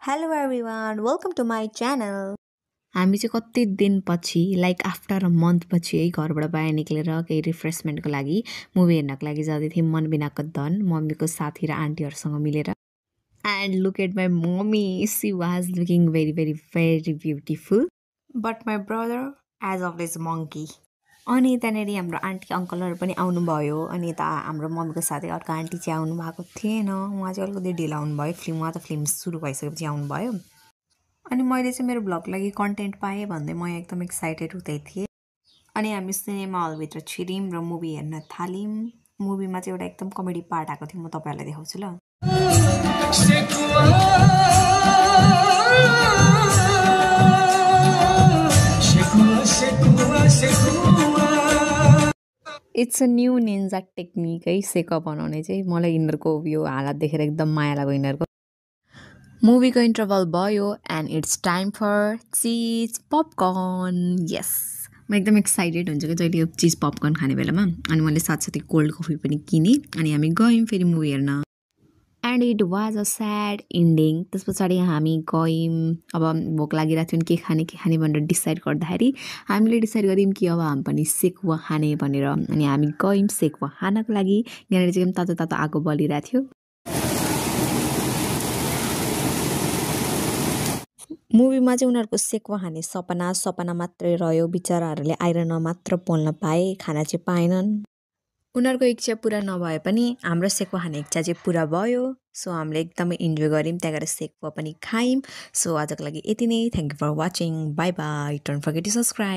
Hello everyone, welcome to my channel. हामी चाहिँ कति दिनपछि लाइक आफ्टर अ मन्थपछि है घरबाट बाहिर निक्लेर केही रिफ्रेसमेन्टको लागि मुभी हेर्नको लागि जाँदै थियौँ मन बिनाको धन मम्मीको साथी र आन्टीहरूसँग मिलेर and look at my mummy she was looking very very very beautiful but my brother as of is monkey अनि त्यहाँनिर हाम्रो आन्टी अङ्कलहरू पनि आउनुभयो अनि यता हाम्रो मम्मीको साथै अर्को आन्टी चाहिँ आउनु भएको थिएन उहाँ चाहिँ अलिकति ढिलो आउनुभयो उहाँ त फिल्म सुरु भइसकेपछि आउनुभयो अनि मैले चाहिँ मेरो भ्लग लागि कन्टेन्ट पाएँ भन्दै म एकदम एक्साइटेड हुँदै थिएँ अनि हामी सिनेमा हलभित्र छिर्यौँ र मुभी हेर्न थाल्यौँ मुभीमा चाहिँ एउटा एकदम कमेडी पार्ट आएको थियो म तपाईँहरूलाई देखाउँछु ल it's a new Ninja technique है सेकअप बनाउने चाहिँ मलाई यिनीहरूको यो हालत देखेर एकदम माया लाग्यो यिनीहरूको मुभीको इन्टरभल भयो एन्ड इट्स टाइम फर चिज पपकर्न यस म एकदम एक्साइटेड हुन्छु कि जहिले यो चिज पपकर्न खाने बेलामा अनि मैले साथसाथै कोल्ड कफी पनि किनेँ अनि हामी गयौँ फेरि मुभी हेर्न and it was a sad ending त्यस पछाडि हामी गयौँ अब भोक लागिरहेको थियो के खाने भनेर डिसाइड गर्दाखेरि हामीले डिसाइड गऱ्यौँ कि अब हामी पनि सेकुवा खाने भनेर अनि हामी गयौँ सेकुवा खानको लागि यहाँनिर चाहिँ तातो तातो आगो बलिरहेको थियो मुभीमा चाहिँ उनीहरूको सेकुवा खाने सपना मात्रै रह्यो बिचराहरूले आइरन मात्र पोल्न पाए खाना चाहिँ पाएनन् उनीहरूको इच्छा पुरा नभए पनि हाम्रो सेकुवा खाने इच्छा चाहिँ पुरा भयो सो हामीले एकदमै इन्जोय गऱ्यौँ त्यहाँ गएर सेकुवा पनि खायौँ सो आजको लागि यति नै thank you for watching bye bye don't forget to subscribe